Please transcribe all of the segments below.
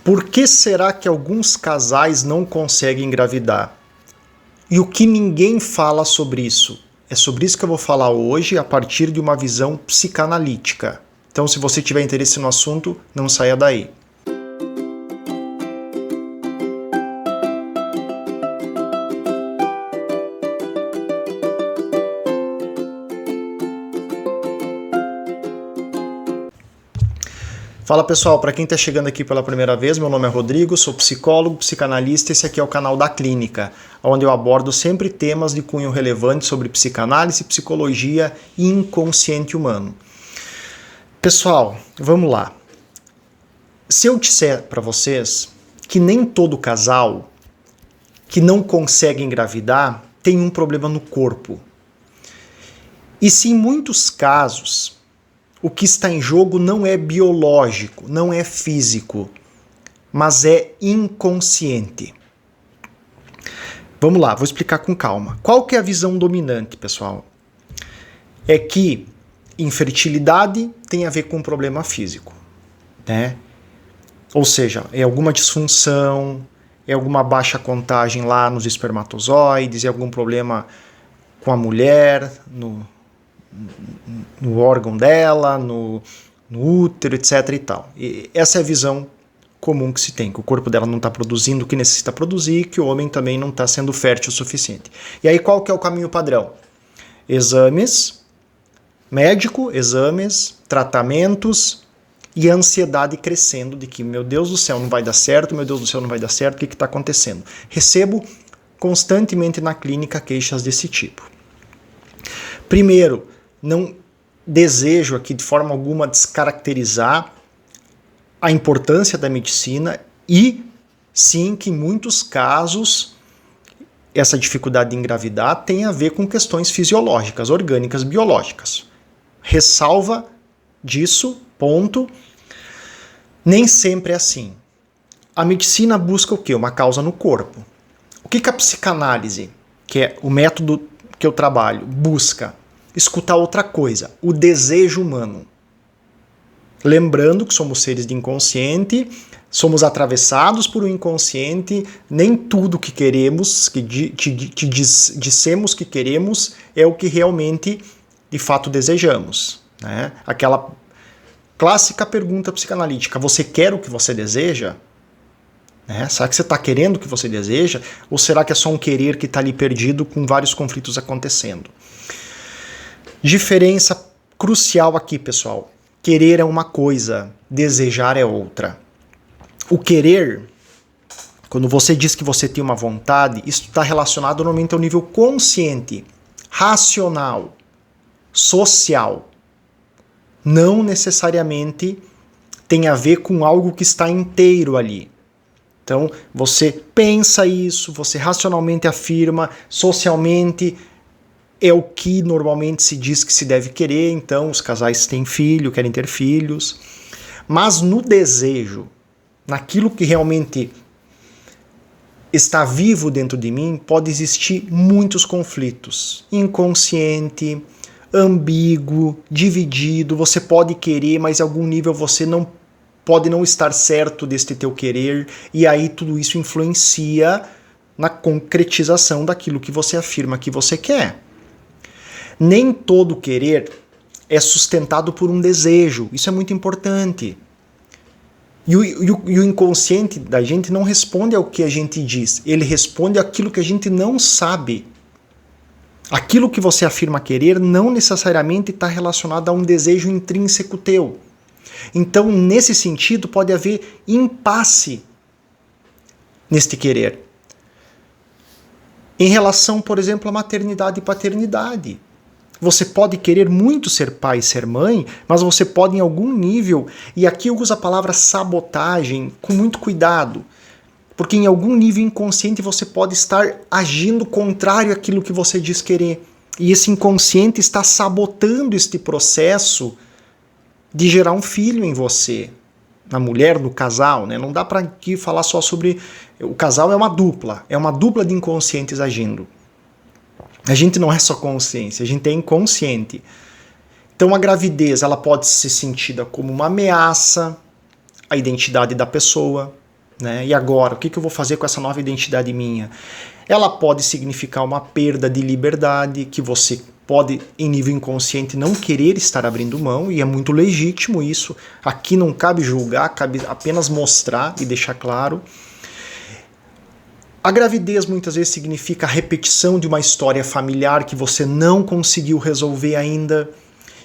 Por que será que alguns casais não conseguem engravidar? E o que ninguém fala sobre isso? É sobre isso que eu vou falar hoje a partir de uma visão psicanalítica. Então, se você tiver interesse no assunto, não saia daí. Fala pessoal, para quem está chegando aqui pela primeira vez, meu nome é Rodrigo, sou psicólogo, psicanalista, esse aqui é o canal da Clínica, onde eu abordo sempre temas de cunho relevante sobre psicanálise, psicologia e inconsciente humano. Pessoal, vamos lá. Se eu disser para vocês que nem todo casal que não consegue engravidar tem um problema no corpo, e se em muitos casos o que está em jogo não é biológico, não é físico, mas é inconsciente. Vamos lá, vou explicar com calma. Qual que é a visão dominante, pessoal? É que infertilidade tem a ver com um problema físico, né? Ou seja, é alguma disfunção, é alguma baixa contagem lá nos espermatozoides, é algum problema com a mulher, no órgão dela, no útero, etc. e tal. E essa é a visão comum que se tem, que o corpo dela não está produzindo o que necessita produzir, que o homem também não está sendo fértil o suficiente. E aí qual que é o caminho padrão? Exames, médico, exames, tratamentos e a ansiedade crescendo de que, meu Deus do céu, não vai dar certo, meu Deus do céu, não vai dar certo, o que está acontecendo? Recebo constantemente na clínica queixas desse tipo. Primeiro, não desejo aqui de forma alguma descaracterizar a importância da medicina e sim que em muitos casos essa dificuldade de engravidar tem a ver com questões fisiológicas, orgânicas, biológicas. Ressalva disso, ponto. Nem sempre é assim. A medicina busca o quê? Uma causa no corpo. O que a psicanálise, que é o método que eu trabalho, busca? Escutar outra coisa, o desejo humano. Lembrando que somos seres de inconsciente, somos atravessados por um inconsciente, nem tudo que queremos, que dissemos que queremos, é o que realmente, de fato, desejamos, né? Aquela clássica pergunta psicanalítica, você quer o que você deseja? Né? Será que você está querendo o que você deseja? Ou será que é só um querer que está ali perdido com vários conflitos acontecendo? Diferença crucial aqui, pessoal. Querer é uma coisa, desejar é outra. O querer, quando você diz que você tem uma vontade, isso está relacionado normalmente ao nível consciente, racional, social. Não necessariamente tem a ver com algo que está inteiro ali. Então, você pensa isso, você racionalmente afirma, socialmente é o que normalmente se diz que se deve querer, então os casais têm filho, querem ter filhos. Mas no desejo, naquilo que realmente está vivo dentro de mim, pode existir muitos conflitos. Inconsciente, ambíguo, dividido, você pode querer, mas em algum nível você não pode não estar certo deste teu querer, e aí tudo isso influencia na concretização daquilo que você afirma que você quer. Nem todo querer é sustentado por um desejo. Isso é muito importante. E o inconsciente da gente não responde ao que a gente diz. Ele responde àquilo que a gente não sabe. Aquilo que você afirma querer não necessariamente está relacionado a um desejo intrínseco teu. Então, nesse sentido, pode haver impasse neste querer. Em relação, por exemplo, à maternidade e paternidade. Você pode querer muito ser pai e ser mãe, mas você pode em algum nível, e aqui eu uso a palavra sabotagem com muito cuidado, porque em algum nível inconsciente você pode estar agindo contrário àquilo que você diz querer. E esse inconsciente está sabotando este processo de gerar um filho em você, na mulher, no casal, né? Não dá para aqui falar só sobre... O casal é uma dupla de inconscientes agindo. A gente não é só consciência, a gente é inconsciente. Então a gravidez ela pode ser sentida como uma ameaça à identidade da pessoa. né? E agora? O que eu vou fazer com essa nova identidade minha? Ela pode significar uma perda de liberdade, que você pode, em nível inconsciente, não querer estar abrindo mão, e é muito legítimo isso. Aqui não cabe julgar, cabe apenas mostrar e deixar claro. A gravidez muitas vezes significa a repetição de uma história familiar que você não conseguiu resolver ainda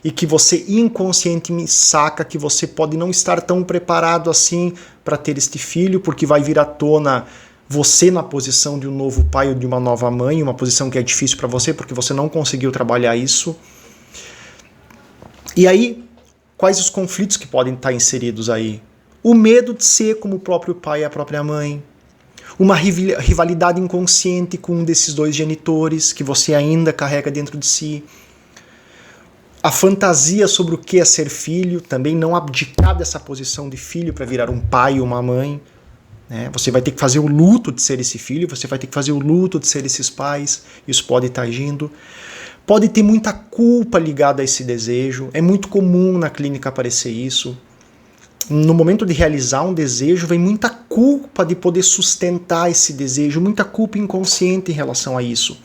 e que você inconscientemente saca que você pode não estar tão preparado assim para ter este filho, porque vai vir à tona você na posição de um novo pai ou de uma nova mãe, uma posição que é difícil para você porque você não conseguiu trabalhar isso. E aí, quais os conflitos que podem estar inseridos aí? O medo de ser como o próprio pai e a própria mãe. Uma rivalidade inconsciente com um desses dois genitores que você ainda carrega dentro de si. A fantasia sobre o que é ser filho, também não abdicar dessa posição de filho para virar um pai ou uma mãe. Né? Você vai ter que fazer o luto de ser esse filho, você vai ter que fazer o luto de ser esses pais. Isso pode estar agindo. Pode ter muita culpa ligada a esse desejo. É muito comum na clínica aparecer isso. No momento de realizar um desejo, vem muita culpa de poder sustentar esse desejo, muita culpa inconsciente em relação a isso.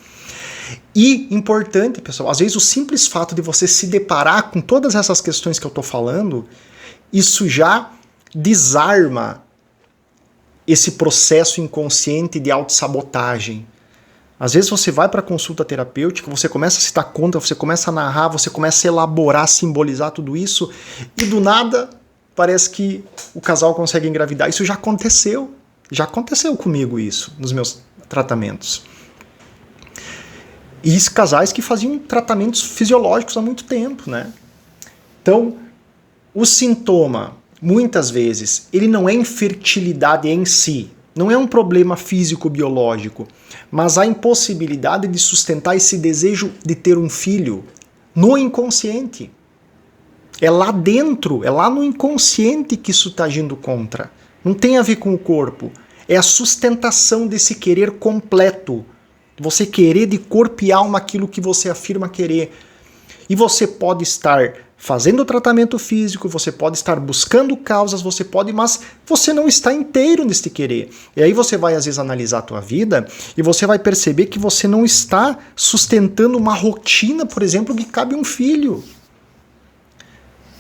E, importante, pessoal, às vezes o simples fato de você se deparar com todas essas questões que eu estou falando, isso já desarma esse processo inconsciente de autossabotagem. Às vezes você vai para a consulta terapêutica, você começa a se dar conta, você começa a narrar, você começa a elaborar, simbolizar tudo isso, e do nada parece que o casal consegue engravidar. Isso já aconteceu comigo isso, nos meus tratamentos. E casais que faziam tratamentos fisiológicos há muito tempo, né? Então, o sintoma, muitas vezes, ele não é infertilidade em si, não é um problema físico-biológico, mas a impossibilidade de sustentar esse desejo de ter um filho no inconsciente. É lá dentro, é lá no inconsciente que isso está agindo contra. Não tem a ver com o corpo. É a sustentação desse querer completo. Você querer de corpo e alma aquilo que você afirma querer. E você pode estar fazendo o tratamento físico, você pode estar buscando causas, mas você não está inteiro neste querer. E aí você vai às vezes analisar a tua vida e você vai perceber que você não está sustentando uma rotina, por exemplo, que cabe um filho.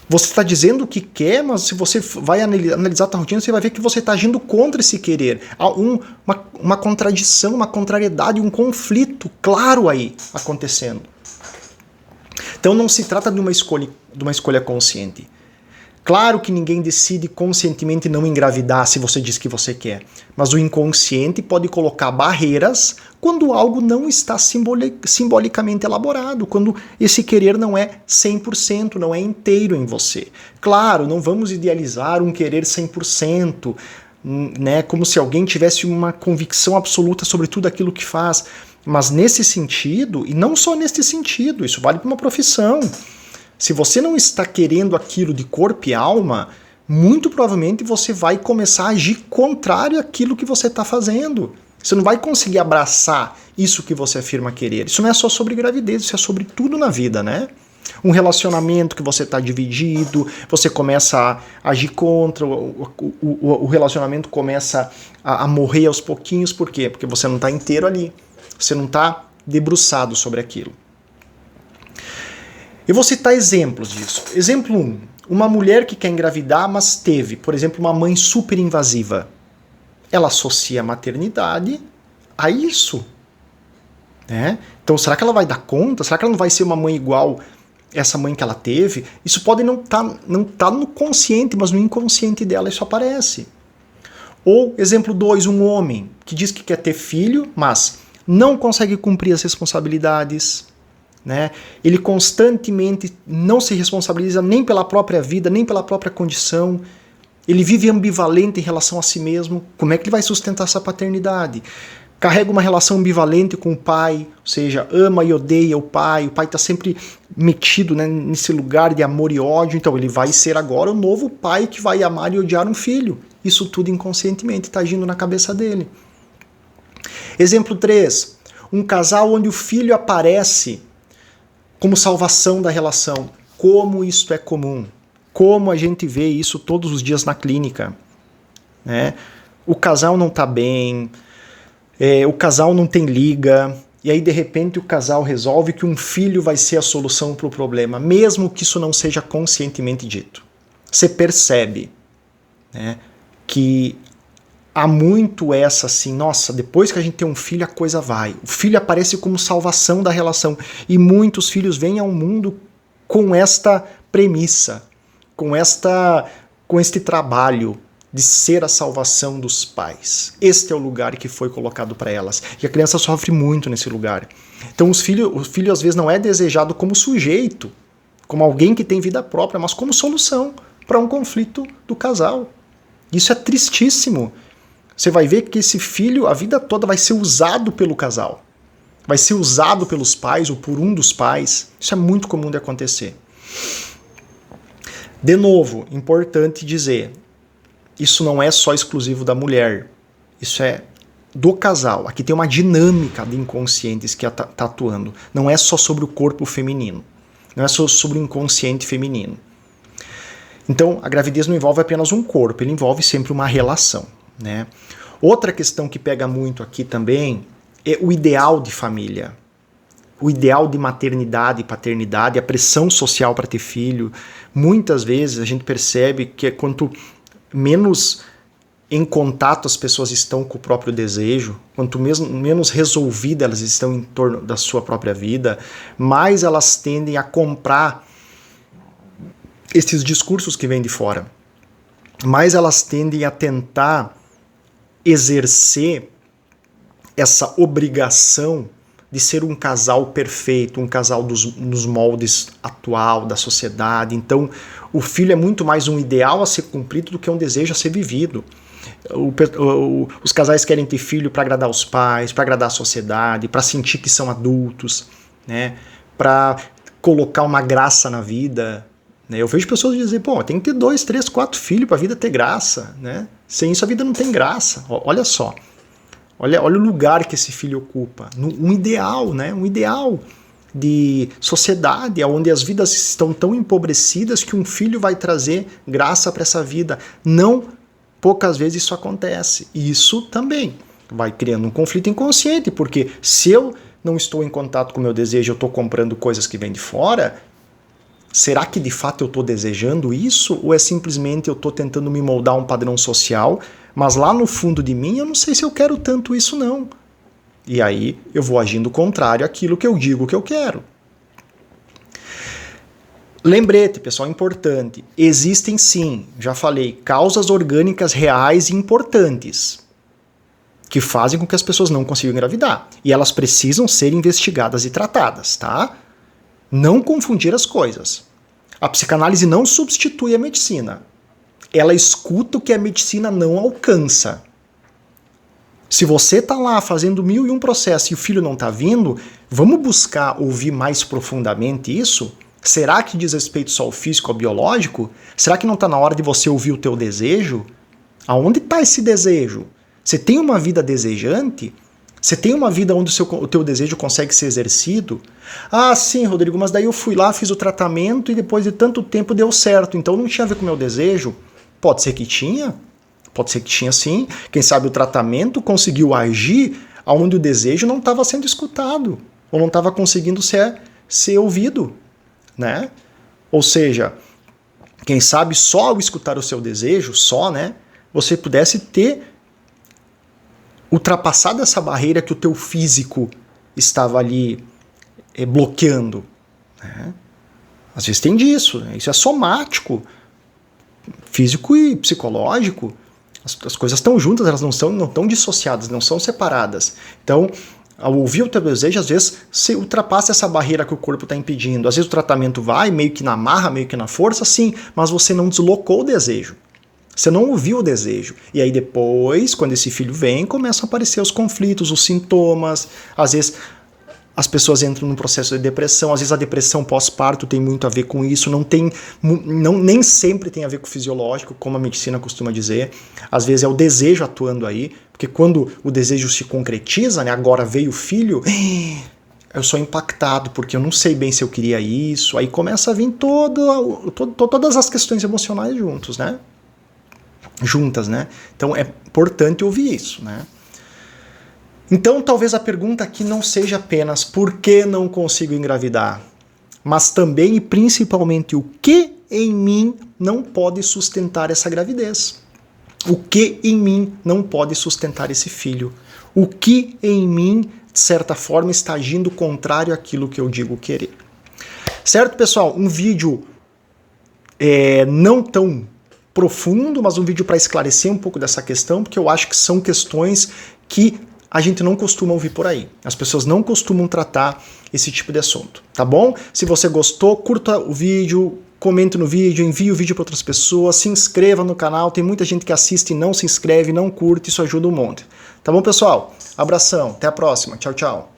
Você está dizendo o que quer, mas se você vai analisar a tua rotina, você vai ver que você está agindo contra esse querer. Há uma contradição, uma contrariedade, um conflito claro aí acontecendo. Então não se trata de uma escolha consciente. Claro que ninguém decide conscientemente não engravidar se você diz que você quer, mas o inconsciente pode colocar barreiras quando algo não está simbolicamente elaborado, quando esse querer não é 100%, não é inteiro em você. Claro, não vamos idealizar um querer 100%, né, como se alguém tivesse uma convicção absoluta sobre tudo aquilo que faz, mas nesse sentido, e não só nesse sentido, isso vale para uma profissão. Se você não está querendo aquilo de corpo e alma, muito provavelmente você vai começar a agir contrário àquilo que você está fazendo. Você não vai conseguir abraçar isso que você afirma querer. Isso não é só sobre gravidez, isso é sobre tudo na vida, né? Um relacionamento que você está dividido, você começa a agir contra, o relacionamento começa a morrer aos pouquinhos. Por quê? Porque você não está inteiro ali. Você não está debruçado sobre aquilo. Eu vou citar exemplos disso. Exemplo 1. Uma mulher que quer engravidar, mas teve, por exemplo, uma mãe super invasiva. Ela associa a maternidade a isso. Né? Então, será que ela vai dar conta? Será que ela não vai ser uma mãe igual essa mãe que ela teve? Isso pode não tá no consciente, mas no inconsciente dela isso aparece. Ou, exemplo 2, um homem que diz que quer ter filho, mas não consegue cumprir as responsabilidades. Né? Ele constantemente não se responsabiliza nem pela própria vida, nem pela própria condição. Ele vive ambivalente em relação a si mesmo. Como é que ele vai sustentar essa paternidade? Carrega uma relação ambivalente com o pai, ou seja, ama e odeia o pai está sempre metido, né, nesse lugar de amor e ódio, então ele vai ser agora o novo pai que vai amar e odiar um filho. Isso tudo inconscientemente está agindo na cabeça dele. Exemplo 3, um casal onde o filho aparece como salvação da relação. Como isto é comum. Como a gente vê isso todos os dias na clínica. Né? o casal não tá bem, o casal não tem liga, e aí de repente o casal resolve que um filho vai ser a solução para o problema, mesmo que isso não seja conscientemente dito. Você percebe, né, que há muito essa assim, nossa, depois que a gente tem um filho a coisa vai. O filho aparece como salvação da relação, e muitos filhos vêm ao mundo com esta premissa, com este trabalho de ser a salvação dos pais. Este é o lugar que foi colocado para elas. E a criança sofre muito nesse lugar. Então o filho às vezes não é desejado como sujeito, como alguém que tem vida própria, mas como solução para um conflito do casal. Isso é tristíssimo. Você vai ver que esse filho, a vida toda, vai ser usado pelo casal. Vai ser usado pelos pais ou por um dos pais. Isso é muito comum de acontecer. De novo, importante dizer, isso não é só exclusivo da mulher, isso é do casal. Aqui tem uma dinâmica de inconscientes que está atuando. Não é só sobre o corpo feminino, não é só sobre o inconsciente feminino. Então, a gravidez não envolve apenas um corpo, ele envolve sempre uma relação, né? Outra questão que pega muito aqui também é o ideal de família. O ideal de maternidade e paternidade, a pressão social para ter filho. Muitas vezes a gente percebe que quanto menos em contato as pessoas estão com o próprio desejo, quanto menos resolvidas elas estão em torno da sua própria vida, mais elas tendem a comprar esses discursos que vêm de fora. Mais elas tendem a tentar exercer essa obrigação de ser um casal perfeito, um casal nos moldes atual da sociedade. Então, o filho é muito mais um ideal a ser cumprido do que um desejo a ser vivido. Os casais querem ter filho para agradar os pais, para agradar a sociedade, para sentir que são adultos, né? Para colocar uma graça na vida. Né? Eu vejo pessoas dizer, pô, tem que ter 2, 3, 4 filhos para a vida ter graça. Né? Sem isso a vida não tem graça. Olha só. Olha o lugar que esse filho ocupa. Um ideal, né? Um ideal de sociedade, onde as vidas estão tão empobrecidas que um filho vai trazer graça para essa vida. Não poucas vezes isso acontece. E isso também vai criando um conflito inconsciente, porque se eu não estou em contato com o meu desejo, eu estou comprando coisas que vêm de fora, será que de fato eu estou desejando isso? Ou é simplesmente eu estou tentando me moldar a um padrão social, mas lá no fundo de mim eu não sei se eu quero tanto isso não. E aí eu vou agindo contrário àquilo que eu digo que eu quero. Lembrete, pessoal, importante. Existem sim, já falei, causas orgânicas reais e importantes que fazem com que as pessoas não consigam engravidar. E elas precisam ser investigadas e tratadas, tá? Não confundir as coisas. A psicanálise não substitui a medicina. Ela escuta o que a medicina não alcança. Se você está lá fazendo 1001 processos e o filho não está vindo, vamos buscar ouvir mais profundamente isso? Será que diz respeito só ao físico, ao biológico? Será que não está na hora de você ouvir o teu desejo? Aonde está esse desejo? Você tem uma vida desejante? Você tem uma vida onde o teu desejo consegue ser exercido? Ah, sim, Rodrigo, mas daí eu fui lá, fiz o tratamento e depois de tanto tempo deu certo, então não tinha a ver com o meu desejo? Pode ser que tinha sim. Quem sabe o tratamento conseguiu agir onde o desejo não estava sendo escutado, ou não estava conseguindo ser ouvido, né? Ou seja, quem sabe só ao escutar o seu desejo, né, você pudesse ter ultrapassado essa barreira que o teu físico estava ali bloqueando. Né? Às vezes tem disso, né? Isso é somático, físico e psicológico. As coisas estão juntas, elas não estão dissociadas, não são separadas. Então, ao ouvir o teu desejo, às vezes você ultrapassa essa barreira que o corpo está impedindo. Às vezes o tratamento vai meio que na marra, meio que na força, sim, mas você não deslocou o desejo. Você não ouviu o desejo. E aí depois, quando esse filho vem, começam a aparecer os conflitos, os sintomas. Às vezes as pessoas entram num processo de depressão. Às vezes a depressão pós-parto tem muito a ver com isso. Nem sempre tem a ver com o fisiológico, como a medicina costuma dizer. Às vezes é o desejo atuando aí. Porque quando o desejo se concretiza, né, agora veio o filho, eu sou impactado porque eu não sei bem se eu queria isso. Aí começa a vir todas as questões emocionais juntos, né? juntas, né? Então é importante ouvir isso, né? Então talvez a pergunta aqui não seja apenas por que não consigo engravidar, mas também e principalmente o que em mim não pode sustentar essa gravidez. O que em mim não pode sustentar esse filho? O que em mim, de certa forma, está agindo contrário àquilo que eu digo querer? Certo, pessoal? Um vídeo não tão profundo, mas um vídeo para esclarecer um pouco dessa questão, porque eu acho que são questões que a gente não costuma ouvir por aí. As pessoas não costumam tratar esse tipo de assunto, tá bom? Se você gostou, curta o vídeo, comente no vídeo, envie o vídeo para outras pessoas, se inscreva no canal. Tem muita gente que assiste e não se inscreve, não curte, isso ajuda um monte. Tá bom, pessoal? Abração, até a próxima. Tchau, tchau.